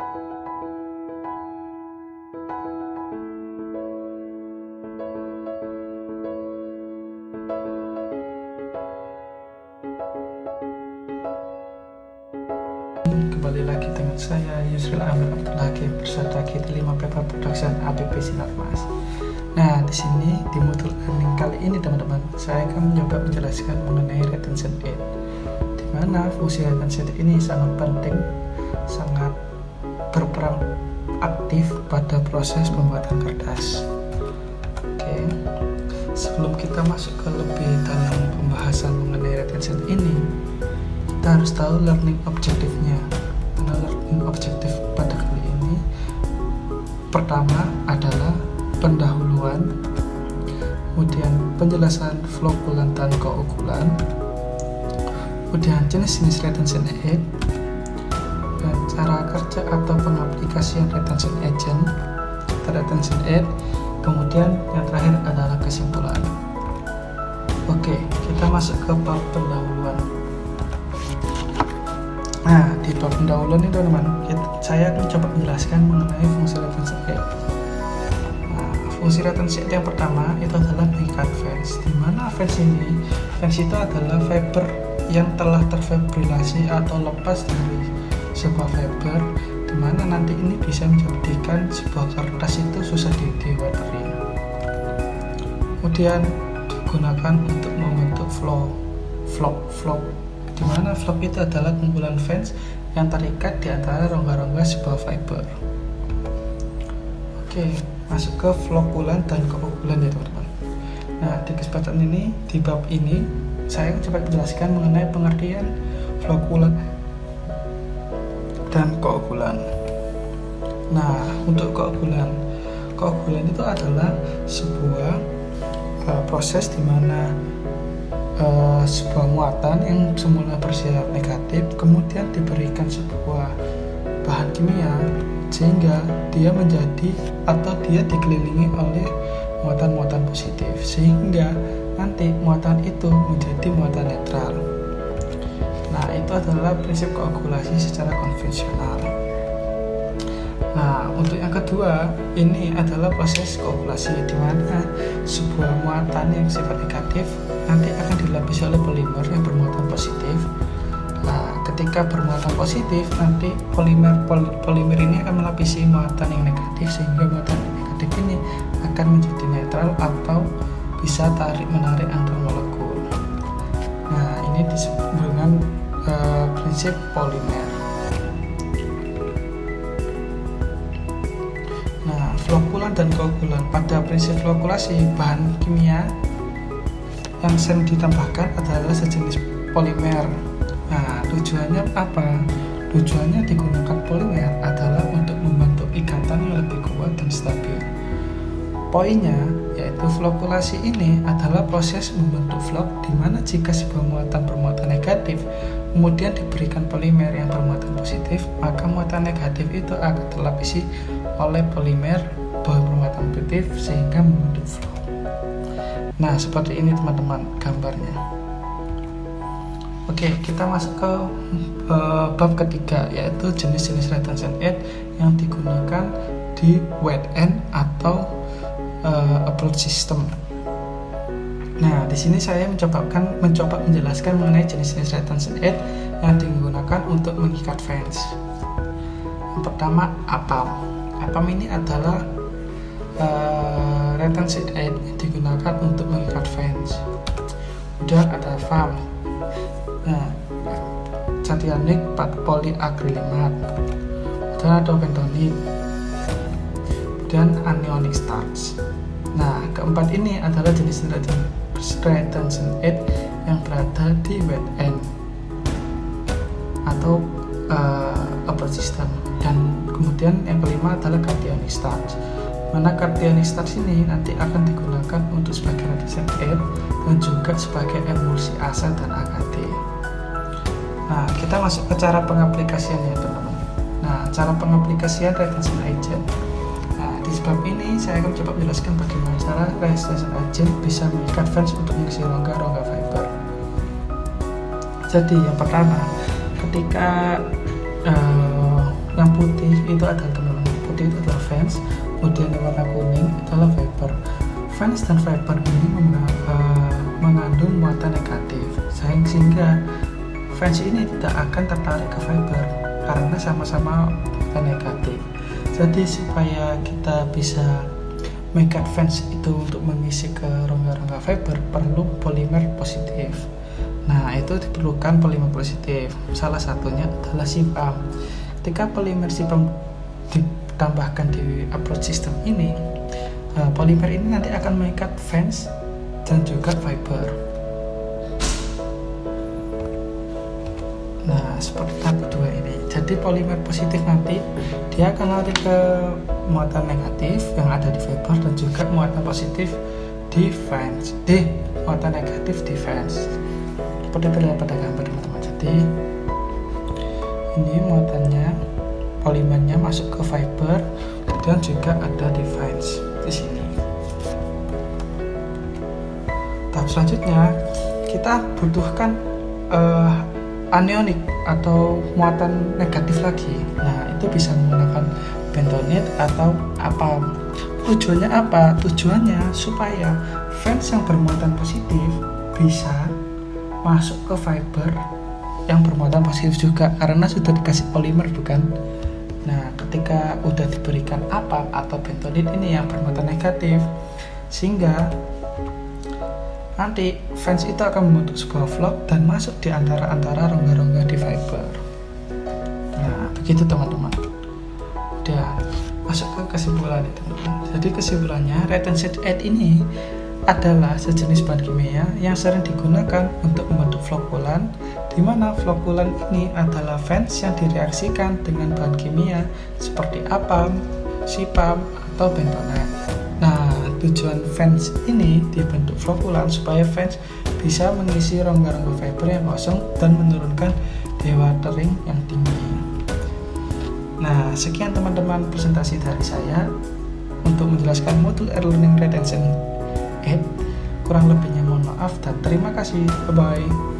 Kembali lagi dengan saya Yusril Amir lagi bersama kita 5 paper production APP Sinarmas. Nah, di sini di modul learning kali ini teman-teman, saya akan mencoba menjelaskan mengenai retention aid, di mana fungsi retention aid ini sangat penting, sangat berperan aktif pada proses pembuatan kertas. Oke, sebelum kita masuk ke lebih dalam pembahasan mengenai retention ini, kita harus tahu learning objektifnya. Karena learning objektif pada kali ini pertama adalah pendahuluan, kemudian penjelasan flokulan dan koagulan, kemudian jenis-jenis retention aid, dan cara kerja atau pengaplikasian retention agent atau retention aid, kemudian yang terakhir adalah kesimpulan. Oke, kita masuk ke bab pendahuluan. Nah, di bab pendahuluan ini teman-teman, saya akan coba menjelaskan mengenai fungsi retention aid. Nah, fungsi retention aid yang pertama itu adalah mengikat fans. Di mana fans ini? Fans itu adalah fiber yang telah terfibrilasi atau lepas dari sebuah fiber, di mana nanti ini bisa menjadikan sebuah kertas itu susah di-watering. Kemudian digunakan untuk membentuk vlog, di mana vlog itu adalah kumpulan fans yang terikat di antara rongga-rongga sebuah fiber. Oke, masuk ke flokulan dan koagulan ya teman-teman. Nah, di kesempatan ini, di bab ini, saya coba menjelaskan mengenai pengertian flokulan dan koagulan. Nah, untuk koagulan itu adalah sebuah proses di mana sebuah muatan yang semula bersifat negatif kemudian diberikan sebuah bahan kimia sehingga dia menjadi atau dia dikelilingi oleh muatan-muatan positif sehingga nanti muatan itu menjadi muatan netral. Nah, itu adalah prinsip koagulasi secara konvensional. Nah, untuk yang kedua, ini adalah proses koagulasi di mana sebuah muatan yang sifat negatif nanti akan dilapisi oleh polimer yang bermuatan positif. Nah, ketika bermuatan positif, nanti polimer ini akan melapisi muatan yang negatif sehingga muatan negatif ini akan menjadi netral atau bisa tarik-menarik antar molekul. Nah, ini disebut dengan prinsip polimer. Nah, flokulan dan koagulan. Pada prinsip flokulasi, bahan kimia yang sering ditambahkan adalah sejenis polimer. Nah, tujuannya apa? Tujuannya digunakan polimer adalah untuk membentuk ikatan yang lebih kuat dan stabil. Poinnya yaitu flokulasi ini adalah proses membentuk vlog di mana jika sebuah muatan bermuatan negatif kemudian diberikan polimer yang bermuatan positif, maka muatan negatif itu akan terlapisi oleh polimer bermuatan positif sehingga membentuk vlog. Nah, seperti ini teman-teman gambarnya. Oke, kita masuk ke bab ketiga, yaitu jenis-jenis retention aid yang digunakan di wet end atau approach system. Nah, di sini saya mencoba menjelaskan mengenai jenis-jenis retention aid yang digunakan untuk mengikat fans. Yang pertama, APAM ini adalah retention aid yang digunakan untuk mengikat fans. Kemudian ada FAM, cationic polyacrylamide, kemudian ada bentonite, kemudian anionic starch. Nah, keempat ini adalah jenis retention aid yang berada di wet end atau approach system. Dan kemudian yang kelima adalah cationic starch, mana cationic starch ini nanti akan digunakan untuk sebagai retention aid dan juga sebagai emulsi asa dan AKT. Nah, kita masuk ke cara pengaplikasiannya teman-teman. Nah, cara pengaplikasian retention agent. Nah, di bab ini saya akan coba menjelaskan bagaimana cara retention agent bisa mengikat fans untuk mengisi rongga-rongga fiber. Jadi yang pertama, ketika yang putih itu adalah teman-teman, putih itu adalah fans, kemudian yang warna kuning adalah fiber. Fans dan fiber ini mengandung muatan negatif, sehingga fans ini tidak akan tertarik ke fiber karena sama-sama muatan negatif. Jadi supaya kita bisa mengikat fans itu untuk mengisi ke rongga-rongga fiber, perlu polimer positif. Nah, itu diperlukan polimer positif. Salah satunya adalah SIPAM. Ketika polimer SIPAM ditambahkan di approach system ini, polimer ini nanti akan mengikat fans dan juga fiber. Nah, seperti tahap kedua ini. Jadi polimer positif nanti dia akan lari ke muatan negatif yang ada di fiber dan juga muatan positif di fans. Muatan negatif di fans. Seperti terlihat pada gambar teman-teman. Jadi ini muatannya, polimernya masuk ke fiber dan juga ada di fans di sini. Tahap selanjutnya kita butuhkan anionik atau muatan negatif lagi. Nah, itu bisa menggunakan bentonite atau APAM. Tujuannya apa? Tujuannya supaya fans yang bermuatan positif bisa masuk ke fiber yang bermuatan positif juga, karena sudah dikasih polimer, bukan? Nah, ketika udah diberikan APAM atau bentonite ini yang bermuatan negatif, sehingga nanti fans itu akan membentuk sebuah vlog dan masuk di antara rongga-rongga di fiber. Nah, begitu teman-teman. Udah masuk ke kesimpulan teman-teman. Jadi kesimpulannya, retention aid ini adalah sejenis bahan kimia yang sering digunakan untuk membentuk flokulan, di mana flokulan ini adalah fans yang direaksikan dengan bahan kimia seperti APAM, SIPAM, atau bentonite. Nah, tujuan fans ini dibentuk flokulan supaya fans bisa mengisi rongga-rongga fiber yang kosong dan menurunkan dewatering yang tinggi. Nah, sekian teman-teman presentasi dari saya untuk menjelaskan modul Air Learning Retention. Kurang lebihnya mohon maaf dan terima kasih. Bye bye.